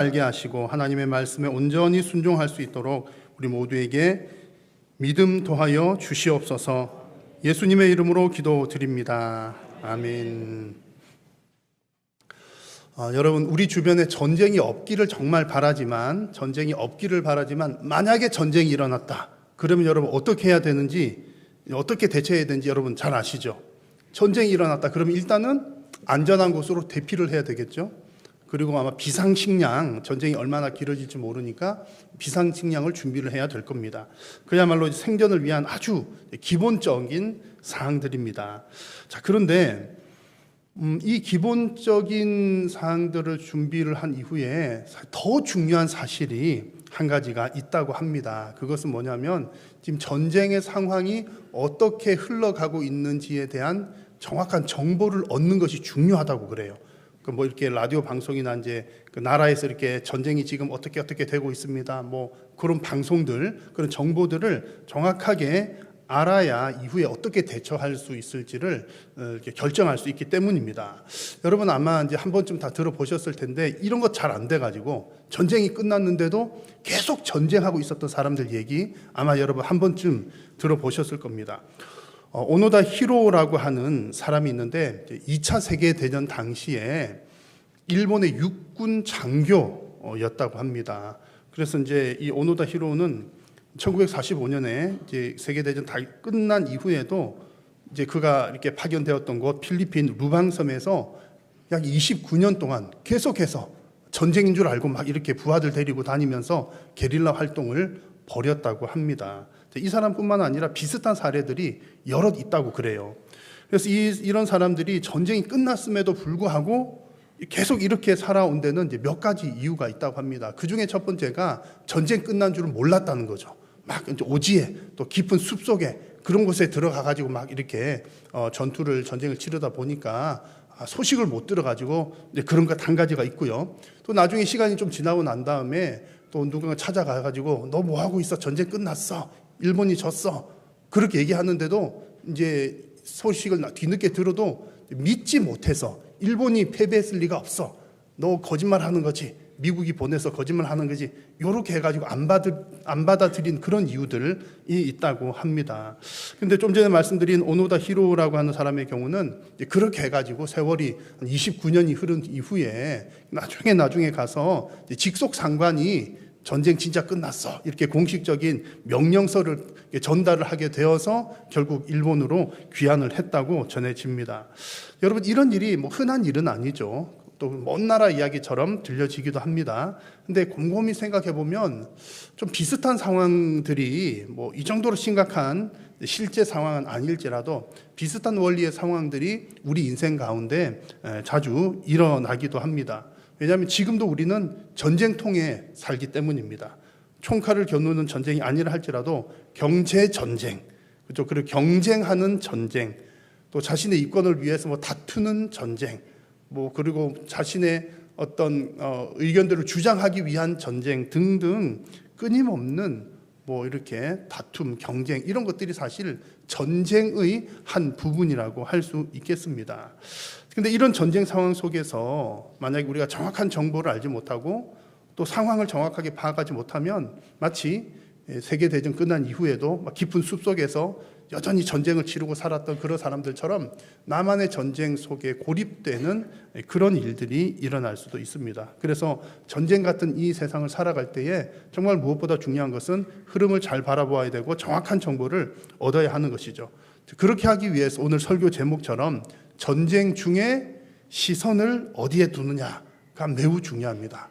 알게 하시고 하나님의 말씀에 온전히 순종할 수 있도록 우리 모두에게 믿음 더하여 주시옵소서. 예수님의 이름으로 기도드립니다. 아멘. 여러분, 우리 주변에 전쟁이 없기를 정말 바라지만 만약에 전쟁이 일어났다 그러면 여러분 어떻게 해야 되는지, 어떻게 대처해야 되는지 여러분 잘 아시죠? 전쟁이 일어났다 그러면 일단은 안전한 곳으로 대피를 해야 되겠죠. 그리고 아마 비상식량, 전쟁이 얼마나 길어질지 모르니까 비상식량을 준비를 해야 될 겁니다. 그야말로 생존을 위한 아주 기본적인 사항들입니다. 자, 그런데 이 기본적인 사항들을 준비를 한 이후에 더 중요한 사실이 한 가지가 있다고 합니다. 그것은 뭐냐면 지금 전쟁의 상황이 어떻게 흘러가고 있는지에 대한 정확한 정보를 얻는 것이 중요하다고 그래요. 뭐 이렇게 라디오 방송이나 이제 그 나라에서 이렇게 전쟁이 지금 어떻게 되고 있습니다. 뭐 그런 방송들, 그런 정보들을 정확하게 알아야 이후에 어떻게 대처할 수 있을지를 이렇게 결정할 수 있기 때문입니다. 여러분 아마 이제 한 번쯤 다 들어보셨을 텐데 이런 거 잘 안 돼가지고 전쟁이 끝났는데도 계속 전쟁하고 있었던 사람들 얘기 아마 여러분 한 번쯤 들어보셨을 겁니다. 오노다 히로라고 하는 사람이 있는데 2차 세계대전 당시에 일본의 육군 장교였다고 합니다. 그래서 이제 이 오노다 히로는 1945년에 이제 세계대전 다 끝난 이후에도 이제 그가 이렇게 파견되었던 곳 필리핀 루방섬에서 약 29년 동안 계속해서 전쟁인 줄 알고 막 이렇게 부하들 데리고 다니면서 게릴라 활동을 벌였다고 합니다. 이 사람뿐만 아니라 비슷한 사례들이 여럿 있다고 그래요. 그래서 이런 사람들이 전쟁이 끝났음에도 불구하고 계속 이렇게 살아온 데는 이제 몇 가지 이유가 있다고 합니다. 그 중에 첫 번째가 전쟁 끝난 줄은 몰랐다는 거죠. 막 이제 오지에 또 깊은 숲 속에 그런 곳에 들어가 가지고 막 이렇게 전쟁을 치르다 보니까 소식을 못 들어가지고 그런 것 한 가지가 있고요. 또 나중에 시간이 좀 지나고 난 다음에 또 누군가 찾아가 가지고 너 뭐 하고 있어? 전쟁 끝났어. 일본이 졌어. 그렇게 얘기하는데도 이제 소식을 뒤늦게 들어도 믿지 못해서 일본이 패배했을 리가 없어. 너 거짓말하는 거지. 미국이 보내서 거짓말하는 거지. 이렇게 해가지고 안 받아들인 그런 이유들이 있다고 합니다. 근데 좀 전에 말씀드린 오노다 히로라고 하는 사람의 경우는 그렇게 해가지고 세월이 29년이 흐른 이후에 나중에 가서 직속 상관이 전쟁 진짜 끝났어 이렇게 공식적인 명령서를 전달을 하게 되어서 결국 일본으로 귀환을 했다고 전해집니다. 여러분 이런 일이 뭐 흔한 일은 아니죠. 또 먼 나라 이야기처럼 들려지기도 합니다. 근데 곰곰이 생각해 보면 좀 비슷한 상황들이 뭐 이 정도로 심각한 실제 상황은 아닐지라도 비슷한 원리의 상황들이 우리 인생 가운데 자주 일어나기도 합니다. 왜냐하면 지금도 우리는 전쟁통에 살기 때문입니다. 총칼을 겨누는 전쟁이 아니라 할지라도 경제 전쟁, 그렇죠? 그리고 경쟁하는 전쟁, 또 자신의 이권을 위해서 뭐 다투는 전쟁, 뭐 그리고 자신의 어떤 의견들을 주장하기 위한 전쟁 등등 끊임없는 뭐 이렇게 다툼, 경쟁 이런 것들이 사실 전쟁의 한 부분이라고 할 수 있겠습니다. 근데 이런 전쟁 상황 속에서 만약에 우리가 정확한 정보를 알지 못하고 또 상황을 정확하게 파악하지 못하면 마치 세계대전 끝난 이후에도 깊은 숲속에서 여전히 전쟁을 치르고 살았던 그런 사람들처럼 나만의 전쟁 속에 고립되는 그런 일들이 일어날 수도 있습니다. 그래서 전쟁 같은 이 세상을 살아갈 때에 정말 무엇보다 중요한 것은 흐름을 잘 바라보아야 되고 정확한 정보를 얻어야 하는 것이죠. 그렇게 하기 위해서 오늘 설교 제목처럼 전쟁 중에 시선을 어디에 두느냐가 매우 중요합니다.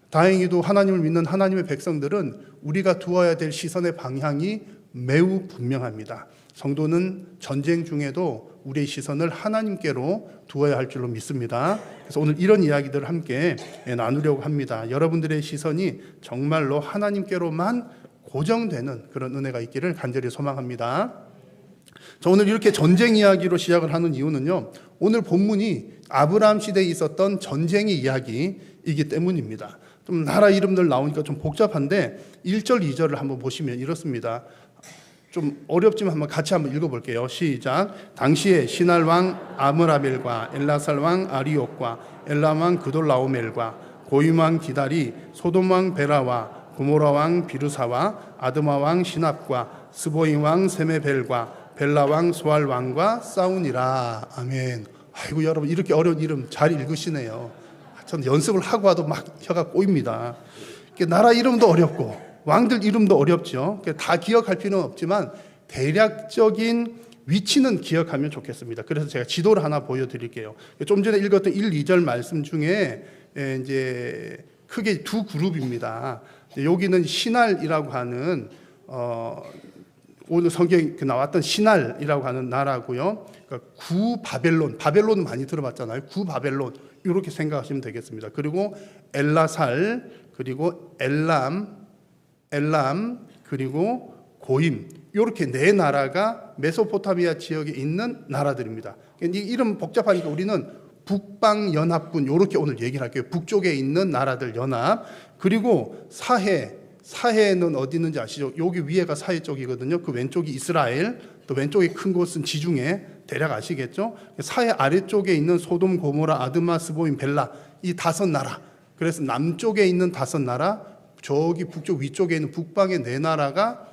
다행히도 하나님을 믿는 하나님의 백성들은 우리가 두어야 될 시선의 방향이 매우 분명합니다. 성도는 전쟁 중에도 우리의 시선을 하나님께로 두어야 할 줄로 믿습니다. 그래서 오늘 이런 이야기들을 함께 나누려고 합니다. 여러분들의 시선이 정말로 하나님께로만 고정되는 그런 은혜가 있기를 간절히 소망합니다. 자, 오늘 이렇게 전쟁 이야기로 시작을 하는 이유는요, 오늘 본문이 아브라함 시대에 있었던 전쟁의 이야기이기 때문입니다. 좀 나라 이름들 나오니까 좀 복잡한데 1절, 2절을 한번 보시면 이렇습니다. 좀 어렵지만 같이 한번 읽어볼게요. 시작. 당시에 시날 왕 아므라벨과 엘라살 왕 아리옥과 엘람 왕 그돌라오멜과 고임 왕 디달이 소돔 왕 베라와 고모라 왕 비르사와 아드마 왕 시납과 스보임 왕 세메벨과 벨라 왕 소알 왕과 싸우니라. 아멘. 아이고 여러분, 이렇게 어려운 이름 잘 읽으시네요. 전 연습을 하고 와도 막 혀가 꼬입니다. 나라 이름도 어렵고 왕들 이름도 어렵죠. 다 기억할 필요는 없지만 대략적인 위치는 기억하면 좋겠습니다. 그래서 제가 지도를 하나 보여드릴게요. 좀 전에 읽었던 1, 2절 말씀 중에 이제 크게 두 그룹입니다. 여기는 시날이라고 하는 오늘 성경에 나왔던 시날이라고 하는 나라고요. 그러니까 구 바벨론은 많이 들어봤잖아요. 구 바벨론 이렇게 생각하시면 되겠습니다. 그리고 엘라살, 그리고 엘람, 그리고 고임, 이렇게 네 나라가 메소포타미아 지역에 있는 나라들입니다. 이 이름 복잡하니까 우리는 북방연합군 이렇게 오늘 얘기를 할게요. 북쪽에 있는 나라들 연합. 그리고 사해는 어디 있는지 아시죠? 여기 위에가 사해 쪽이거든요. 그 왼쪽이 이스라엘, 또 왼쪽에 큰 곳은 지중해, 대략 아시겠죠? 사해 아래쪽에 있는 소돔, 고모라, 아드마, 스보임, 벨라, 이 다섯 나라. 그래서 남쪽에 있는 다섯 나라, 저기 북쪽 위쪽에 있는 북방의 네 나라가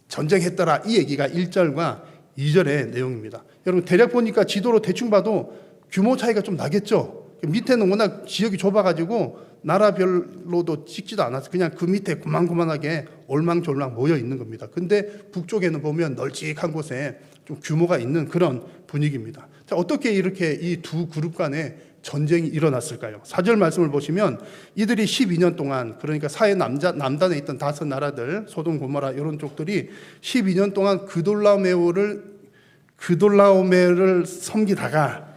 전쟁했더라. 이 얘기가 1절과 2절의 내용입니다. 여러분 대략 보니까 지도로 대충 봐도 규모 차이가 좀 나겠죠. 밑에는 워낙 지역이 좁아가지고 나라별로도 찍지도 않아서 그냥 그 밑에 고만고만하게 올망졸망 모여 있는 겁니다. 근데 북쪽에는 보면 널찍한 곳에 좀 규모가 있는 그런 분위기입니다. 자, 어떻게 이렇게 이 두 그룹 간에 전쟁이 일어났을까요? 4절 말씀을 보시면 이들이 12년 동안, 그러니까 사해 남단에 있던 다섯 나라들, 소돔, 고모라 이런 쪽들이 12년 동안 그돌라오메를 섬기다가,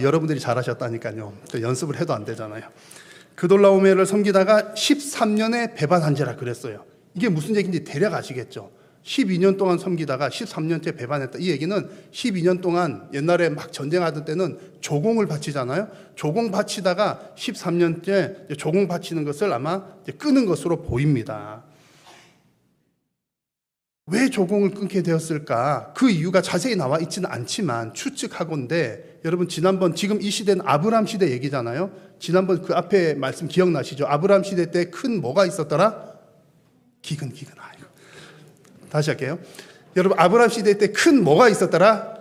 여러분들이 잘하셨다니까요. 연습을 해도 안 되잖아요. 그돌라오메를 섬기다가 13년에 배반한지라 그랬어요. 이게 무슨 얘기인지 대략 아시겠죠? 12년 동안 섬기다가 13년째 배반했다. 이 얘기는 12년 동안 옛날에 막 전쟁하던 때는 조공을 바치잖아요. 조공 바치다가 13년째 조공 바치는 것을 아마 끊은 것으로 보입니다. 왜 조공을 끊게 되었을까? 그 이유가 자세히 나와 있지는 않지만 추측하건대, 여러분 지난번, 지금 이 시대는 아브람 시대 얘기잖아요. 지난번 그 앞에 말씀 기억나시죠? 아브람 시대 때 큰 뭐가 있었더라? 기근. 아이고. 다시 할게요. 여러분 아브람 시대 때 큰 뭐가 있었더라?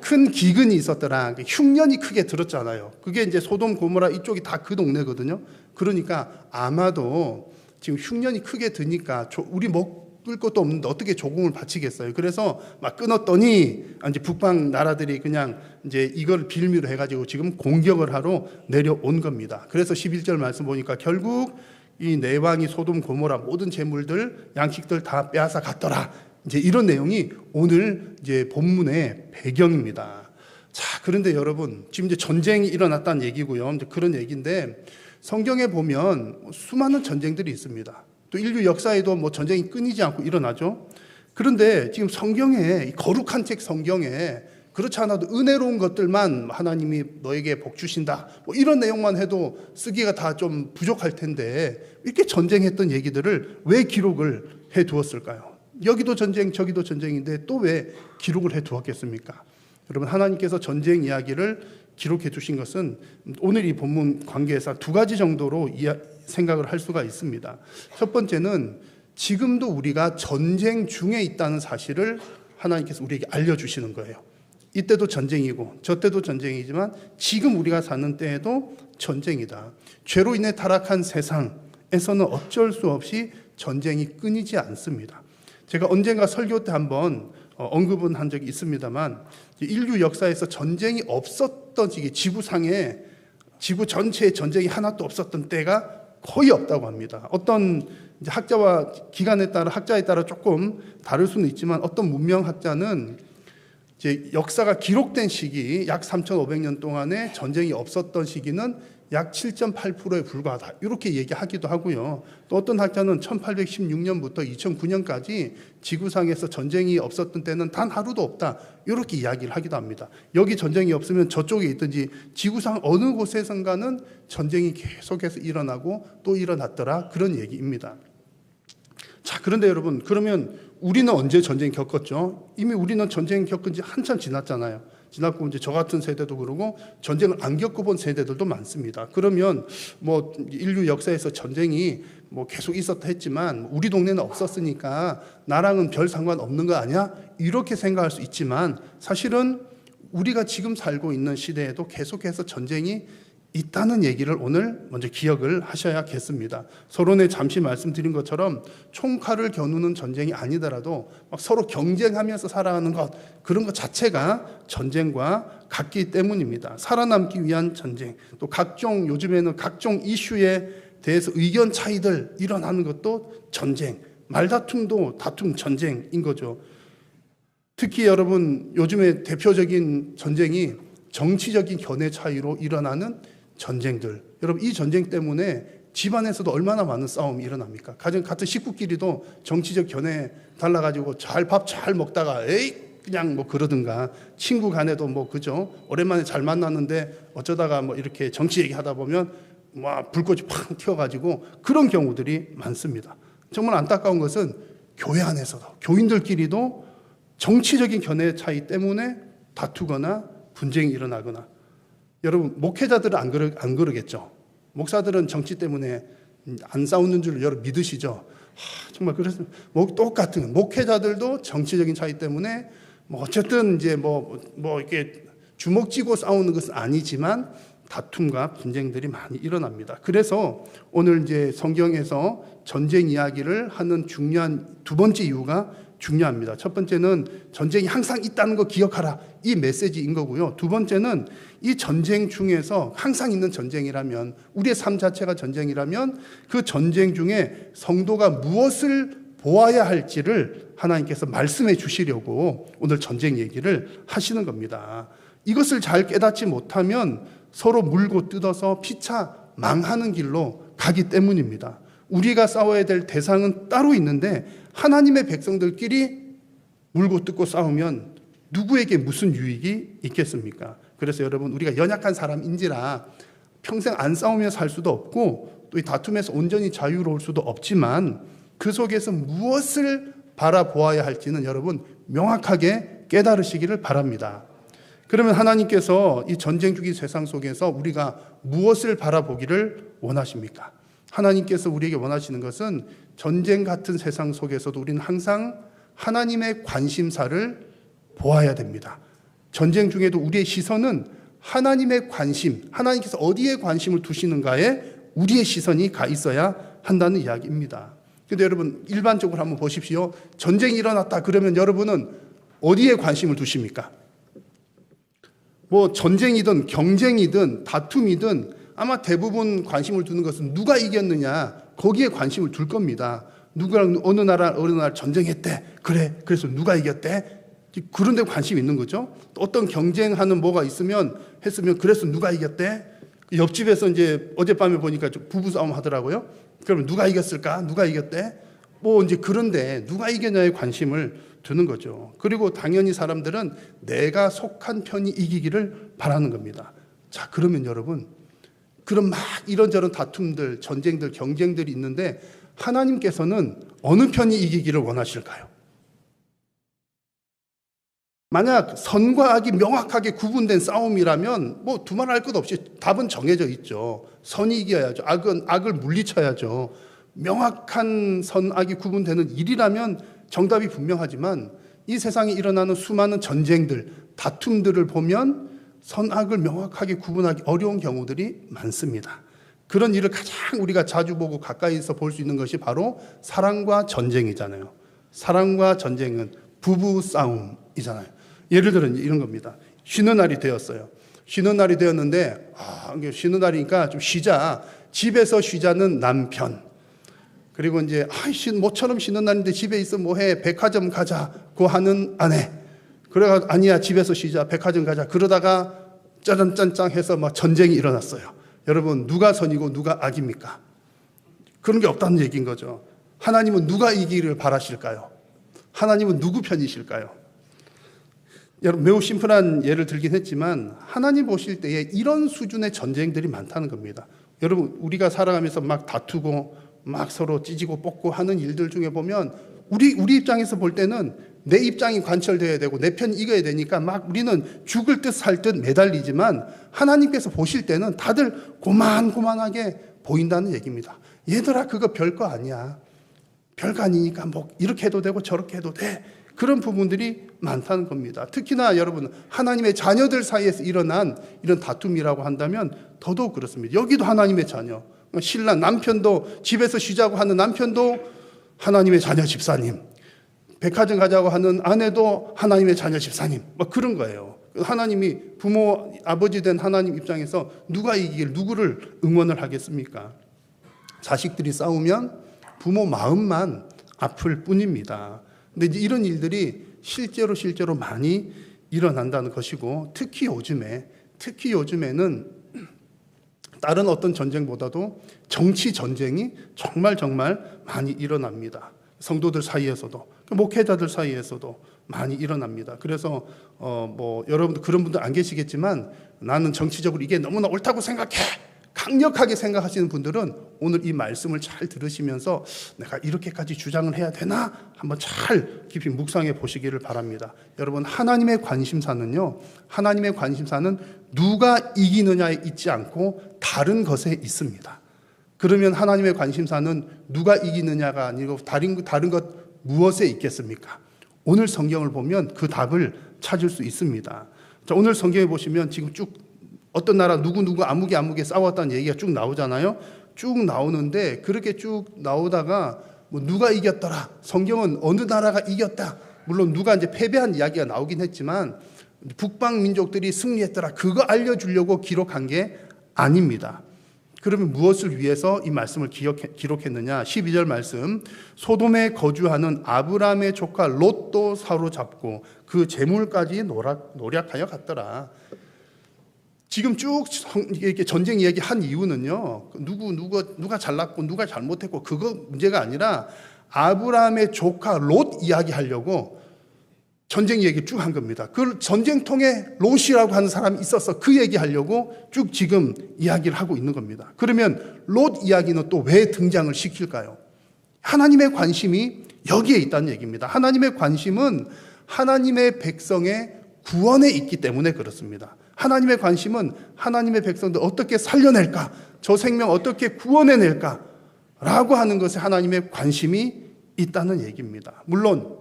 큰 기근이 있었더라. 흉년이 크게 들었잖아요. 그게 이제 소돔, 고모라 이쪽이 다 그 동네거든요. 그러니까 아마도 지금 흉년이 크게 드니까 우리 먹을 것도 없는데 어떻게 조공을 바치겠어요. 그래서 막 끊었더니 이제 북방 나라들이 그냥 이제 이걸 빌미로 해가지고 지금 공격을 하러 내려온 겁니다. 그래서 11절 말씀 보니까 결국 이 네 왕이 소돔, 고모라 모든 재물들, 양식들 다 빼앗아 갔더라. 이제 이런 내용이 오늘 이제 본문의 배경입니다. 자, 그런데 여러분, 지금 이제 전쟁이 일어났다는 얘기고요. 이제 그런 얘기인데 성경에 보면 수많은 전쟁들이 있습니다. 또 인류 역사에도 뭐 전쟁이 끊이지 않고 일어나죠. 그런데 지금 성경에, 이 거룩한 책 성경에 그렇지 않아도 은혜로운 것들만 하나님이 너에게 복 주신다, 뭐 이런 내용만 해도 쓰기가 다 좀 부족할 텐데 이렇게 전쟁했던 얘기들을 왜 기록을 해 두었을까요? 여기도 전쟁, 저기도 전쟁인데 또 왜 기록을 해 두었겠습니까? 여러분, 하나님께서 전쟁 이야기를 기록해 주신 것은 오늘 이 본문 관계에서 두 가지 정도로 생각을 할 수가 있습니다. 첫 번째는 지금도 우리가 전쟁 중에 있다는 사실을 하나님께서 우리에게 알려주시는 거예요. 이때도 전쟁이고 저때도 전쟁이지만 지금 우리가 사는 때에도 전쟁이다. 죄로 인해 타락한 세상에서는 어쩔 수 없이 전쟁이 끊이지 않습니다. 제가 언젠가 설교 때 한번 언급은 한 적이 있습니다만, 인류 역사에서 전쟁이 없었던 시기, 지구 전체에 전쟁이 하나도 없었던 때가 거의 없다고 합니다. 어떤 이제 학자에 따라 조금 다를 수는 있지만, 어떤 문명학자는 이제 역사가 기록된 시기, 약 3,500년 동안에 전쟁이 없었던 시기는 약 7.8%에 불과하다, 이렇게 얘기하기도 하고요. 또 어떤 학자는 1816년부터 2009년까지 지구상에서 전쟁이 없었던 때는 단 하루도 없다, 이렇게 이야기를 하기도 합니다. 여기 전쟁이 없으면 저쪽에 있든지 지구상 어느 곳에선가는 전쟁이 계속해서 일어나고 또 일어났더라, 그런 얘기입니다. 자, 그런데 여러분, 그러면 우리는 언제 전쟁 겪었죠? 이미 우리는 전쟁 겪은 지 한참 지났잖아요. 지났고 이제 저 같은 세대도 그러고 전쟁을 안 겪어본 세대들도 많습니다. 그러면 뭐 인류 역사에서 전쟁이 뭐 계속 있었다 했지만 우리 동네는 없었으니까 나랑은 별 상관없는 거 아니야? 이렇게 생각할 수 있지만 사실은 우리가 지금 살고 있는 시대에도 계속해서 전쟁이 있다는 얘기를 오늘 먼저 기억을 하셔야겠습니다. 서론에 잠시 말씀드린 것처럼 총칼을 겨누는 전쟁이 아니더라도 막 서로 경쟁하면서 살아가는 것, 그런 것 자체가 전쟁과 같기 때문입니다. 살아남기 위한 전쟁, 또 각종 요즘에는 각종 이슈에 대해서 의견 차이들 일어나는 것도 전쟁, 말다툼도 다툼 전쟁인 거죠. 특히 여러분 요즘에 대표적인 전쟁이 정치적인 견해 차이로 일어나는 전쟁들. 여러분 이 전쟁 때문에 집안에서도 얼마나 많은 싸움이 일어납니까? 가정 같은 식구끼리도 정치적 견해 달라가지고 밥 잘 먹다가 에이 그냥 뭐 그러든가, 친구 간에도 뭐 그죠? 오랜만에 잘 만났는데 어쩌다가 뭐 이렇게 정치 얘기하다 보면 막 불꽃이 팍 튀어가지고 그런 경우들이 많습니다. 정말 안타까운 것은 교회 안에서도 교인들끼리도 정치적인 견해 차이 때문에 다투거나 분쟁이 일어나거나. 여러분 목회자들은 안 그러겠죠. 목사들은 정치 때문에 안 싸우는 줄 여러분 믿으시죠? 정말 그래서 뭐 똑같은 목회자들도 정치적인 차이 때문에 뭐 어쨌든 이제 뭐 이렇게 주먹 쥐고 싸우는 것은 아니지만 다툼과 분쟁들이 많이 일어납니다. 그래서 오늘 이제 성경에서 전쟁 이야기를 하는 중요한 두 번째 이유가 중요합니다. 첫 번째는 전쟁이 항상 있다는 거 기억하라, 이 메시지인 거고요. 두 번째는 이 전쟁 중에서 항상 있는 전쟁이라면, 우리의 삶 자체가 전쟁이라면 그 전쟁 중에 성도가 무엇을 보아야 할지를 하나님께서 말씀해 주시려고 오늘 전쟁 얘기를 하시는 겁니다. 이것을 잘 깨닫지 못하면 서로 물고 뜯어서 피차 망하는 길로 가기 때문입니다. 우리가 싸워야 될 대상은 따로 있는데 하나님의 백성들끼리 물고 뜯고 싸우면 누구에게 무슨 유익이 있겠습니까? 그래서 여러분 우리가 연약한 사람인지라 평생 안 싸우며 살 수도 없고 또 이 다툼에서 온전히 자유로울 수도 없지만 그 속에서 무엇을 바라보아야 할지는 여러분 명확하게 깨달으시기를 바랍니다. 그러면 하나님께서 이 전쟁 중인 세상 속에서 우리가 무엇을 바라보기를 원하십니까? 하나님께서 우리에게 원하시는 것은 전쟁 같은 세상 속에서도 우리는 항상 하나님의 관심사를 보아야 됩니다. 전쟁 중에도 우리의 시선은 하나님의 관심, 하나님께서 어디에 관심을 두시는가에 우리의 시선이 가 있어야 한다는 이야기입니다. 그런데 여러분 일반적으로 한번 보십시오. 전쟁이 일어났다 그러면 여러분은 어디에 관심을 두십니까? 뭐 전쟁이든 경쟁이든 다툼이든 아마 대부분 관심을 두는 것은 누가 이겼느냐, 거기에 관심을 둘 겁니다. 누구랑 어느 나라 전쟁했대. 그래, 그래서 누가 이겼대? 그런 데 관심이 있는 거죠. 어떤 경쟁하는 뭐가 했으면 그래서 누가 이겼대? 옆집에서 이제 어젯밤에 보니까 부부싸움 하더라고요. 그러면 누가 이겼을까? 누가 이겼대? 뭐 이제 그런데 누가 이겼냐에 관심을 두는 거죠. 그리고 당연히 사람들은 내가 속한 편이 이기기를 바라는 겁니다. 자, 그러면 여러분, 그런 막 이런저런 다툼들, 전쟁들, 경쟁들이 있는데 하나님께서는 어느 편이 이기기를 원하실까요? 만약 선과 악이 명확하게 구분된 싸움이라면 뭐 두말할 것 없이 답은 정해져 있죠. 선이 이겨야죠. 악을 물리쳐야죠. 명확한 선악이 구분되는 일이라면 정답이 분명하지만 이 세상에 일어나는 수많은 전쟁들, 다툼들을 보면 선악을 명확하게 구분하기 어려운 경우들이 많습니다. 그런 일을 가장 우리가 자주 보고 가까이서 볼 수 있는 것이 바로 사랑과 전쟁이잖아요. 사랑과 전쟁은 부부 싸움이잖아요. 예를 들어 이런 겁니다. 쉬는 날이 되었어요. 쉬는 날이 되었는데 쉬는 날이니까 좀 쉬자. 집에서 쉬자는 남편. 그리고 이제 모처럼 쉬는 날인데 집에 있어 뭐해, 백화점 가자고 하는 아내. 그래가 아니야, 집에서 쉬자, 백화점 가자. 그러다가 짜잔짠짠 해서 막 전쟁이 일어났어요. 여러분 누가 선이고 누가 악입니까? 그런 게 없다는 얘기인 거죠. 하나님은 누가 이기기를 바라실까요? 하나님은 누구 편이실까요? 여러분 매우 심플한 예를 들긴 했지만 하나님 보실 때에 이런 수준의 전쟁들이 많다는 겁니다. 여러분 우리가 살아가면서 막 다투고 막 서로 찢고 뽑고 하는 일들 중에 보면 우리 입장에서 볼 때는 내 입장이 관철되어야 되고 내 편 이겨야 되니까 막 우리는 죽을 듯 살 듯 매달리지만 하나님께서 보실 때는 다들 고만고만하게 보인다는 얘기입니다. 얘들아, 그거 별거 아니야. 별거 아니니까 뭐 이렇게 해도 되고 저렇게 해도 돼. 그런 부분들이 많다는 겁니다. 특히나 여러분, 하나님의 자녀들 사이에서 일어난 이런 다툼이라고 한다면 더더욱 그렇습니다. 여기도 하나님의 자녀, 신랑, 남편도 집에서 쉬자고 하는 남편도 하나님의 자녀 집사님, 백화점 가자고 하는 아내도 하나님의 자녀 집사님, 막 그런 거예요. 하나님이 부모, 아버지 된 하나님 입장에서 누가 이길 누구를 응원을 하겠습니까? 자식들이 싸우면 부모 마음만 아플 뿐입니다. 근데 이제 이런 일들이 실제로 많이 일어난다는 것이고, 특히 요즘에는 다른 어떤 전쟁보다도 정치 전쟁이 정말 많이 일어납니다. 성도들 사이에서도, 목회자들 사이에서도 많이 일어납니다. 그래서 뭐 여러분들 그런 분들 안 계시겠지만, 나는 정치적으로 이게 너무나 옳다고 생각해, 강력하게 생각하시는 분들은 오늘 이 말씀을 잘 들으시면서 내가 이렇게까지 주장을 해야 되나 한번 잘 깊이 묵상해 보시기를 바랍니다. 여러분, 하나님의 관심사는 누가 이기느냐에 있지 않고 다른 것에 있습니다. 그러면 하나님의 관심사는 누가 이기느냐가 아니고 다른 것 무엇에 있겠습니까? 오늘 성경을 보면 그 답을 찾을 수 있습니다. 자, 오늘 성경에 보시면 지금 쭉 어떤 나라 누구 아무개 싸웠다는 얘기가 쭉 나오잖아요. 쭉 나오는데, 그렇게 쭉 나오다가 뭐 누가 이겼더라, 성경은 어느 나라가 이겼다, 물론 누가 이제 패배한 이야기가 나오긴 했지만 북방 민족들이 승리했더라, 그거 알려주려고 기록한 게 아닙니다. 그러면 무엇을 위해서 이 말씀을 기록했느냐? 12절 말씀, 소돔에 거주하는 아브라함의 조카 롯도 사로잡고 그 재물까지 노략하여 갔더라. 지금 쭉 이렇게 전쟁 이야기 한 이유는요, 누가 잘났고 누가 잘못했고 그거 문제가 아니라 아브라함의 조카 롯 이야기하려고 전쟁 얘기 쭉 한 겁니다. 그 전쟁통에 롯이라고 하는 사람이 있어서 그 얘기하려고 쭉 지금 이야기를 하고 있는 겁니다. 그러면 롯 이야기는 또 왜 등장을 시킬까요? 하나님의 관심이 여기에 있다는 얘기입니다. 하나님의 관심은 하나님의 백성의 구원에 있기 때문에 그렇습니다. 하나님의 관심은 하나님의 백성들 어떻게 살려낼까, 저 생명 어떻게 구원해낼까 라고 하는 것에 하나님의 관심이 있다는 얘기입니다. 물론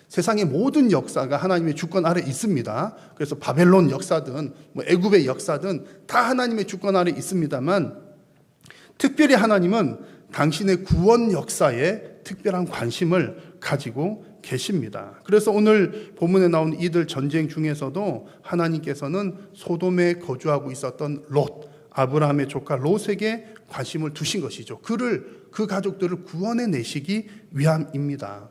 세상의 모든 역사가 하나님의 주권 아래 있습니다. 그래서 바벨론 역사든 뭐 애굽의 역사든 다 하나님의 주권 아래 있습니다만, 특별히 하나님은 당신의 구원 역사에 특별한 관심을 가지고 계십니다. 그래서 오늘 본문에 나온 이들 전쟁 중에서도 하나님께서는 소돔에 거주하고 있었던 롯, 아브라함의 조카 롯에게 관심을 두신 것이죠. 그 가족들을 구원해 내시기 위함입니다.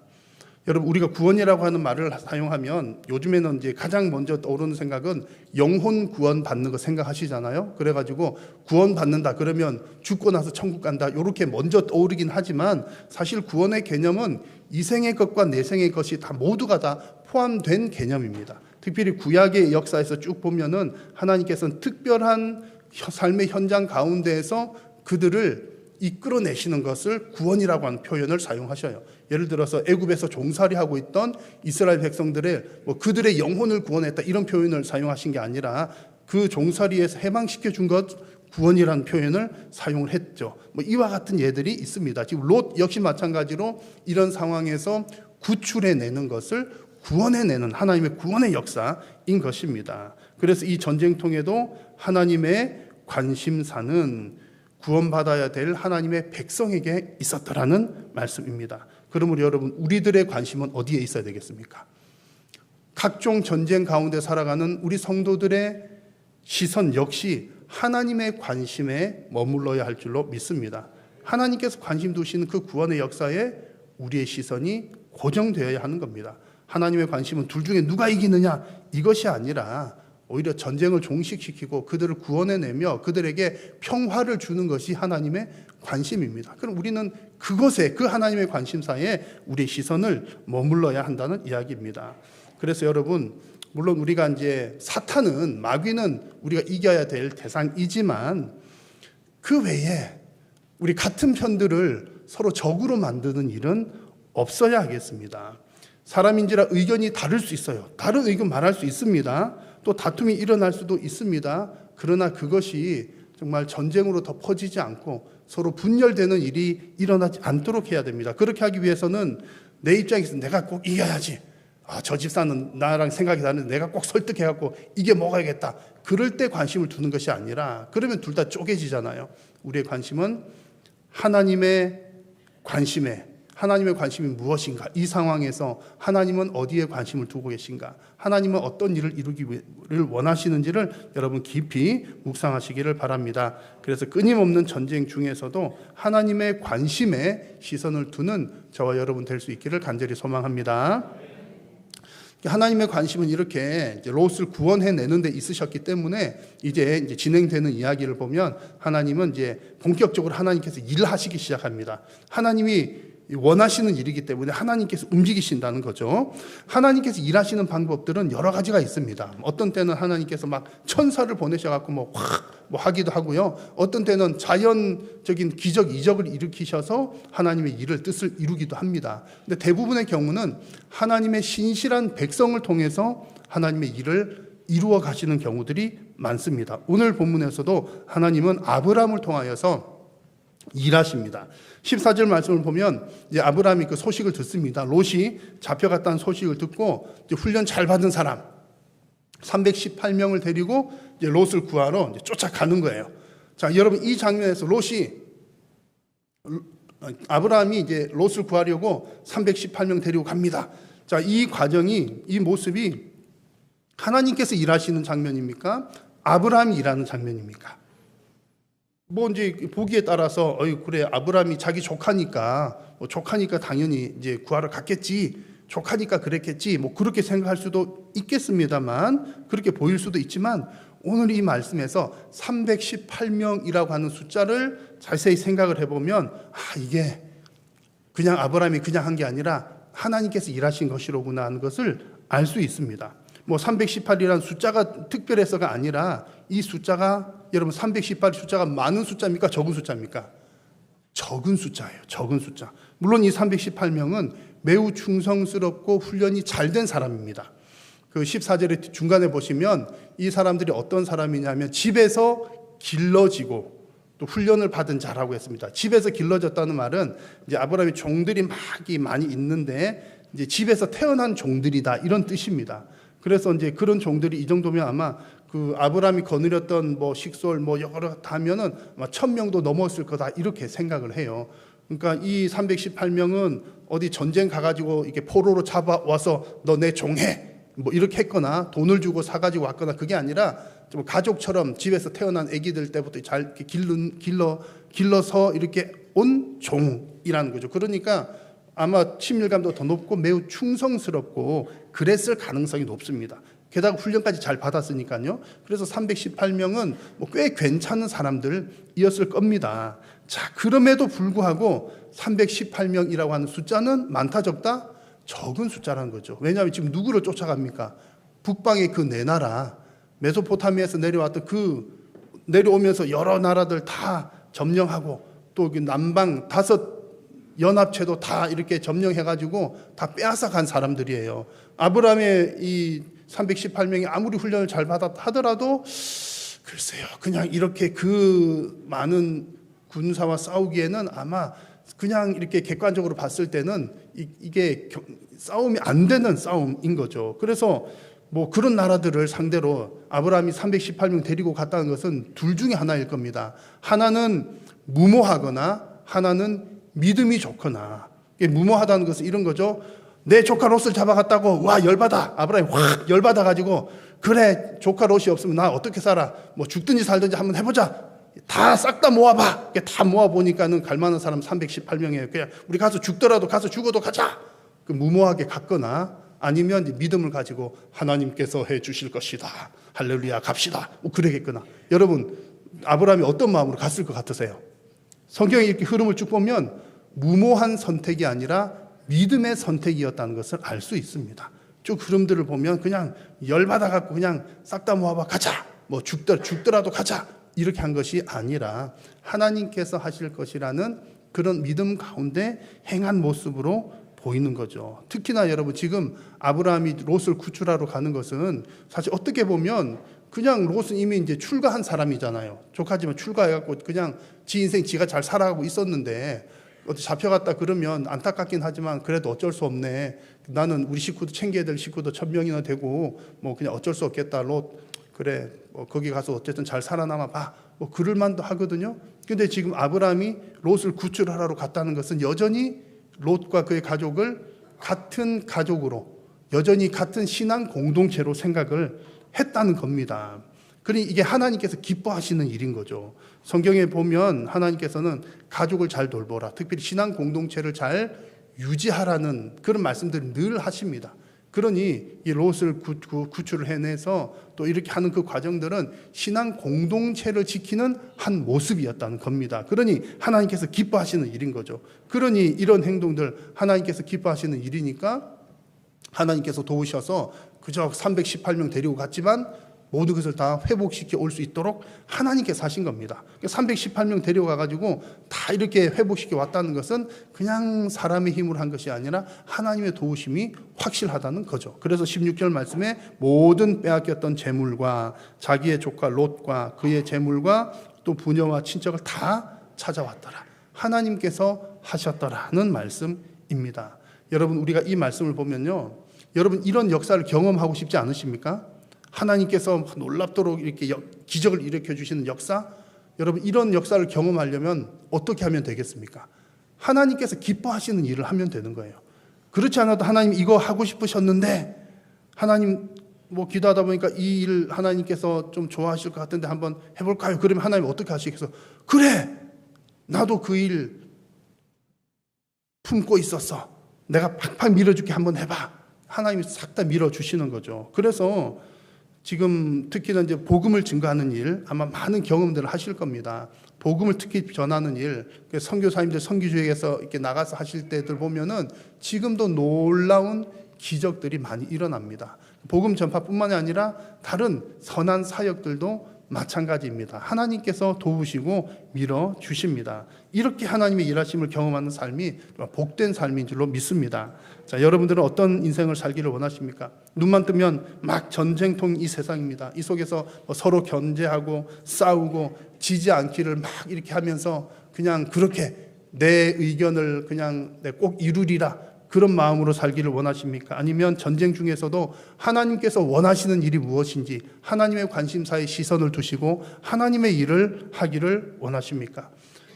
여러분, 우리가 구원이라고 하는 말을 사용하면 요즘에는 이제 가장 먼저 떠오르는 생각은 영혼 구원 받는 거 생각하시잖아요. 그래가지고 구원 받는다 그러면 죽고 나서 천국 간다, 이렇게 먼저 떠오르긴 하지만 사실 구원의 개념은 이생의 것과 내생의 것이 다 모두가 다 포함된 개념입니다. 특별히 구약의 역사에서 쭉 보면은 하나님께서는 특별한 삶의 현장 가운데에서 그들을 이끌어내시는 것을 구원이라고 하는 표현을 사용하셔요. 예를 들어서 애굽에서 종살이하고 있던 이스라엘 백성들의 그들의 영혼을 구원했다, 이런 표현을 사용하신 게 아니라 그 종살이에서 해방시켜 준 것, 구원이라는 표현을 사용을 했죠. 이와 같은 예들이 있습니다. 지금 롯 역시 마찬가지로 이런 상황에서 구출해내는 것을 구원해내는 하나님의 구원의 역사인 것입니다. 그래서 이 전쟁통에도 하나님의 관심사는 구원받아야 될 하나님의 백성에게 있었더라는 말씀입니다. 그러므로 여러분, 우리들의 관심은 어디에 있어야 되겠습니까? 각종 전쟁 가운데 살아가는 우리 성도들의 시선 역시 하나님의 관심에 머물러야 할 줄로 믿습니다. 하나님께서 관심 두시는 그 구원의 역사에 우리의 시선이 고정되어야 하는 겁니다. 하나님의 관심은 둘 중에 누가 이기느냐, 이것이 아니라 오히려 전쟁을 종식시키고 그들을 구원해내며 그들에게 평화를 주는 것이 하나님의 관심입니다. 그럼 우리는 그것에, 그 하나님의 관심사에 우리의 시선을 머물러야 한다는 이야기입니다. 그래서 여러분, 물론 우리가 이제 사탄은, 마귀는 우리가 이겨야 될 대상이지만 그 외에 우리 같은 편들을 서로 적으로 만드는 일은 없어야 하겠습니다. 사람인지라 의견이 다를 수 있어요. 다른 의견 말할 수 있습니다. 또 다툼이 일어날 수도 있습니다. 그러나 그것이 정말 전쟁으로 더 퍼지지 않고 서로 분열되는 일이 일어나지 않도록 해야 됩니다. 그렇게 하기 위해서는 내 입장에서 내가 꼭 이겨야지. 저 집사는 나랑 생각이 다른데 내가 꼭 설득해갖고 이게 먹어야겠다. 그럴 때 관심을 두는 것이 아니라, 그러면 둘 다 쪼개지잖아요. 우리의 관심은 하나님의 관심이 무엇인가? 이 상황에서 하나님은 어디에 관심을 두고 계신가? 하나님은 어떤 일을 이루기를 원하시는지를 여러분 깊이 묵상하시기를 바랍니다. 그래서 끊임없는 전쟁 중에서도 하나님의 관심에 시선을 두는 저와 여러분 될 수 있기를 간절히 소망합니다. 하나님의 관심은 이렇게 롯을 구원해내는 데 있으셨기 때문에 이제 진행되는 이야기를 보면 하나님은 이제 본격적으로 하나님께서 일을 하시기 시작합니다. 하나님이 원하시는 일이기 때문에 하나님께서 움직이신다는 거죠. 하나님께서 일하시는 방법들은 여러 가지가 있습니다. 어떤 때는 하나님께서 막 천사를 보내셔갖고 하기도 하고요. 어떤 때는 자연적인 기적, 이적을 일으키셔서 하나님의 일을, 뜻을 이루기도 합니다. 근데 대부분의 경우는 하나님의 신실한 백성을 통해서 하나님의 일을 이루어 가시는 경우들이 많습니다. 오늘 본문에서도 하나님은 아브라함을 통하여서 일하십니다. 14절 말씀을 보면 이제 아브라함이 그 소식을 듣습니다. 롯이 잡혀갔다는 소식을 듣고 이제 훈련 잘 받은 사람 318명을 데리고 이제 롯을 구하러 이제 쫓아가는 거예요. 자, 여러분 이 장면에서 아브라함이 이제 롯을 구하려고 318명 데리고 갑니다. 자, 이 과정이, 이 모습이 하나님께서 일하시는 장면입니까? 아브라함이 일하는 장면입니까? 이제 보기에 따라서 그래 아브라함이 자기 조카니까 당연히 이제 구하러 갔겠지, 조카니까 그랬겠지, 그렇게 생각할 수도 있겠습니다만, 그렇게 보일 수도 있지만 오늘 이 말씀에서 318명이라고 하는 숫자를 자세히 생각을 해보면 이게 그냥 아브라함이 그냥 한 게 아니라 하나님께서 일하신 것이로구나 하는 것을 알 수 있습니다. 318이라는 숫자가 특별해서가 아니라 이 숫자가, 여러분 318 숫자가 많은 숫자입니까? 적은 숫자입니까? 적은 숫자예요. 적은 숫자. 물론 이 318명은 매우 충성스럽고 훈련이 잘 된 사람입니다. 그 14절의 중간에 보시면 이 사람들이 어떤 사람이냐면 집에서 길러지고 또 훈련을 받은 자라고 했습니다. 집에서 길러졌다는 말은 이제 아브라함의 종들이 많이 있는데 이제 집에서 태어난 종들이다, 이런 뜻입니다. 그래서 이제 그런 종들이 이 정도면 아마 그 아브라함이 거느렸던 식솔 여러 다 하면은 아마 1000명도 넘었을 거다, 이렇게 생각을 해요. 그러니까 이 318명은 어디 전쟁 가가지고 이렇게 포로로 잡아와서 너 내 종해 이렇게 했거나 돈을 주고 사가지고 왔거나 그게 아니라 좀 가족처럼 집에서 태어난 아기들 때부터 잘 이렇게 길러서 이렇게 온 종이라는 거죠. 그러니까 아마 친밀감도 더 높고 매우 충성스럽고 그랬을 가능성이 높습니다. 게다가 훈련까지 잘 받았으니까요. 그래서 318명은 꽤 괜찮은 사람들이었을 겁니다. 자, 그럼에도 불구하고 318명이라고 하는 숫자는 많다 적다? 적은 숫자라는 거죠. 왜냐하면 지금 누구를 쫓아갑니까? 북방의 그 네 나라, 메소포타미아에서 내려오면서 여러 나라들 다 점령하고 또 남방 5 연합체도 다 이렇게 점령해가지고 다 빼앗아 간 사람들이에요. 아브라함의 이 318명이 아무리 훈련을 잘 받았다 하더라도 글쎄요, 그냥 이렇게 그 많은 군사와 싸우기에는 아마 그냥 이렇게 객관적으로 봤을 때는 이게 싸움이 안 되는 싸움인 거죠. 그래서 그런 나라들을 상대로 아브라함이 318명 데리고 갔다는 것은 둘 중에 하나일 겁니다. 하나는 무모하거나 하나는 믿음이 좋거나. 무모하다는 것은 이런 거죠. 내 조카 롯을 잡아갔다고 열받아. 아브라함이 확 열받아가지고 그래 조카 롯이 없으면 나 어떻게 살아? 죽든지 살든지 한번 해보자. 다 싹 다 모아봐. 다 모아보니까는 갈만한 사람 318명이에요. 그냥 우리 가서 죽더라도 가서 죽어도 가자. 무모하게 갔거나 아니면 이제 믿음을 가지고 하나님께서 해 주실 것이다. 할렐루야 갑시다. 그러겠거나. 여러분 아브라함이 어떤 마음으로 갔을 것 같으세요? 성경의 이렇게 흐름을 쭉 보면 무모한 선택이 아니라 믿음의 선택이었다는 것을 알 수 있습니다. 쭉 흐름들을 보면 그냥 열받아갖고 그냥 싹 다 모아봐 가자. 죽더라도 가자. 이렇게 한 것이 아니라 하나님께서 하실 것이라는 그런 믿음 가운데 행한 모습으로 보이는 거죠. 특히나 여러분 지금 아브라함이 롯을 구출하러 가는 것은 사실 어떻게 보면 그냥 롯은 이미 이제 출가한 사람이잖아요. 조카지만 출가해갖고 그냥 지 인생 지가 잘 살아가고 있었는데 어디 잡혀갔다 그러면 안타깝긴 하지만 그래도 어쩔 수 없네. 나는 우리 식구도 챙겨야 될 식구도 1000명이나 되고 뭐 그냥 어쩔 수 없겠다. 롯 그래 뭐 거기 가서 어쨌든 잘 살아남아 봐. 뭐 그럴 만도 하거든요. 근데 지금 아브라함이 롯을 구출하러 갔다는 것은 여전히 롯과 그의 가족을 같은 가족으로 여전히 같은 신앙 공동체로 생각을 했다는 겁니다. 그러니 이게 하나님께서 기뻐하시는 일인 거죠. 성경에 보면 하나님께서는 가족을 잘 돌보라, 특별히 신앙 공동체를 잘 유지하라는 그런 말씀들을 늘 하십니다. 그러니 이 롯을 구출을 해내서 또 이렇게 하는 그 과정들은 신앙 공동체를 지키는 한 모습이었다는 겁니다. 그러니 하나님께서 기뻐하시는 일인 거죠. 그러니 이런 행동들 하나님께서 기뻐하시는 일이니까 하나님께서 도우셔서 그저 318명 데리고 갔지만 모든 것을 다 회복시켜 올 수 있도록 하나님께서 하신 겁니다. 318명 데려가가지고 다 이렇게 회복시켜 왔다는 것은 그냥 사람의 힘으로 한 것이 아니라 하나님의 도우심이 확실하다는 거죠. 그래서 16절 말씀에 모든 빼앗겼던 재물과 자기의 조카 롯과 그의 재물과 또 부녀와 친척을 다 찾아왔더라. 하나님께서 하셨더라는 말씀입니다. 여러분 우리가 이 말씀을 보면요, 여러분 이런 역사를 경험하고 싶지 않으십니까? 하나님께서 놀랍도록 이렇게 기적을 일으켜 주시는 역사, 여러분 이런 역사를 경험하려면 어떻게 하면 되겠습니까? 하나님께서 기뻐하시는 일을 하면 되는 거예요. 그렇지 않아도 하나님 이거 하고 싶으셨는데 하나님 뭐 기도하다 보니까 이 일 하나님께서 좀 좋아하실 것 같은데 한번 해볼까요? 그러면 하나님 어떻게 하시겠어? 그래, 나도 그 일 품고 있었어. 내가 팍팍 밀어줄게, 한번 해봐. 하나님이 싹 다 밀어주시는 거죠. 그래서 지금 특히나 이제 복음을 증거하는 일, 아마 많은 경험들을 하실 겁니다. 복음을 특히 전하는 일, 선교사님들 선교주에서 이렇게 나가서 하실 때들 보면은 지금도 놀라운 기적들이 많이 일어납니다. 복음 전파뿐만이 아니라 다른 선한 사역들도 마찬가지입니다. 하나님께서 도우시고 밀어주십니다. 이렇게 하나님의 일하심을 경험하는 삶이 복된 삶인 줄로 믿습니다. 자, 여러분들은 어떤 인생을 살기를 원하십니까? 눈만 뜨면 막 전쟁통 이 세상입니다. 이 속에서 서로 견제하고 싸우고 지지 않기를 막 이렇게 하면서 그냥 그렇게 내 의견을 그냥 꼭 이루리라, 그런 마음으로 살기를 원하십니까? 아니면 전쟁 중에서도 하나님께서 원하시는 일이 무엇인지 하나님의 관심사에 시선을 두시고 하나님의 일을 하기를 원하십니까?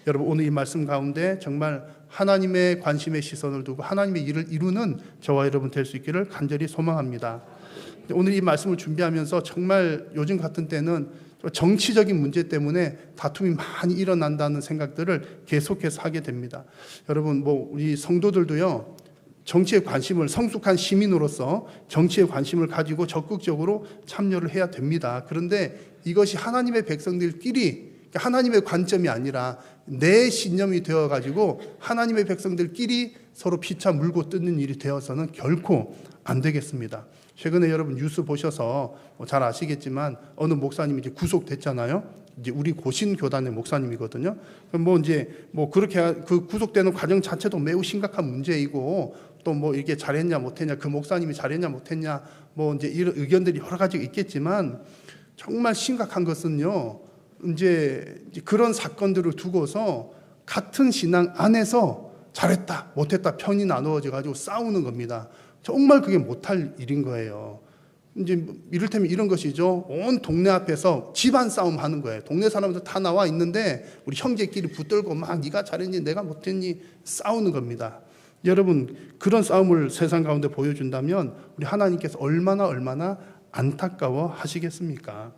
여러분 오늘 이 말씀 가운데 정말 하나님의 관심에 시선을 두고 하나님의 일을 이루는 저와 여러분 될 수 있기를 간절히 소망합니다. 오늘 이 말씀을 준비하면서 정말 요즘 같은 때는 정치적인 문제 때문에 다툼이 많이 일어난다는 생각들을 계속해서 하게 됩니다. 여러분 뭐 우리 성도들도요, 정치에 관심을, 성숙한 시민으로서 정치에 관심을 가지고 적극적으로 참여를 해야 됩니다. 그런데 이것이 하나님의 백성들끼리, 하나님의 관점이 아니라 내 신념이 되어가지고 하나님의 백성들끼리 서로 피차 물고 뜯는 일이 되어서는 결코 안 되겠습니다. 최근에 여러분 뉴스 보셔서 잘 아시겠지만 어느 목사님이 이제 구속됐잖아요. 이제 우리 고신교단의 목사님이거든요. 뭐 이제 뭐 그렇게 그 구속되는 과정 자체도 매우 심각한 문제이고, 또 뭐 이렇게 잘했냐 못했냐, 그 목사님이 잘했냐 못했냐, 뭐 이제 이런 의견들이 여러 가지 있겠지만 정말 심각한 것은요, 이제 그런 사건들을 두고서 같은 신앙 안에서 잘했다 못했다 편이 나누어져 가지고 싸우는 겁니다. 정말 그게 못할 일인 거예요. 이제 이를테면 이런 것이죠. 온 동네 앞에서 집안 싸움 하는 거예요. 동네 사람들 다 나와 있는데 우리 형제끼리 붙들고 막 네가 잘했니 내가 못했니 싸우는 겁니다. 여러분 그런 싸움을 세상 가운데 보여준다면 우리 하나님께서 얼마나 안타까워 하시겠습니까?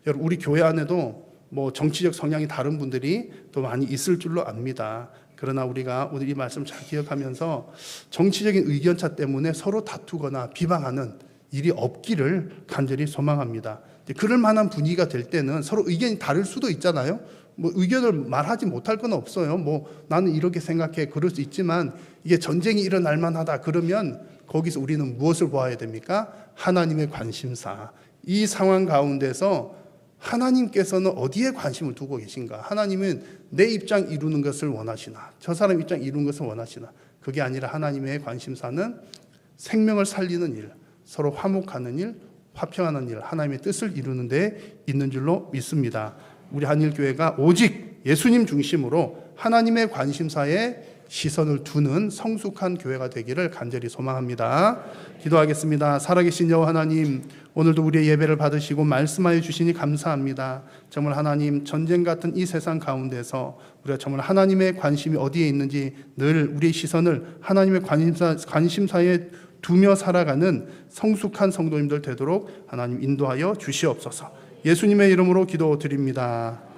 여러분 우리 교회 안에도 뭐 정치적 성향이 다른 분들이 또 많이 있을 줄로 압니다. 그러나 우리가 오늘 이 말씀 잘 기억하면서 정치적인 의견차 때문에 서로 다투거나 비방하는 일이 없기를 간절히 소망합니다. 그럴 만한 분위기가 될 때는 서로 의견이 다를 수도 있잖아요. 뭐 의견을 말하지 못할 건 없어요. 뭐 나는 이렇게 생각해, 그럴 수 있지만 이게 전쟁이 일어날 만하다 그러면 거기서 우리는 무엇을 보아야 됩니까? 하나님의 관심사. 이 상황 가운데서 하나님께서는 어디에 관심을 두고 계신가? 하나님은 내 입장 이루는 것을 원하시나? 저 사람 입장 이루는 것을 원하시나? 그게 아니라 하나님의 관심사는 생명을 살리는 일, 서로 화목하는 일, 화평하는 일, 하나님의 뜻을 이루는 데 있는 줄로 믿습니다. 우리 한일교회가 오직 예수님 중심으로 하나님의 관심사에 시선을 두는 성숙한 교회가 되기를 간절히 소망합니다. 기도하겠습니다. 살아계신 여호와 하나님, 오늘도 우리의 예배를 받으시고 말씀하여 주시니 감사합니다. 정말 하나님, 전쟁 같은 이 세상 가운데서 우리가 정말 하나님의 관심이 어디에 있는지 늘 우리의 시선을 하나님의 관심사에 두며 살아가는 성숙한 성도님들 되도록 하나님 인도하여 주시옵소서. 예수님의 이름으로 기도드립니다.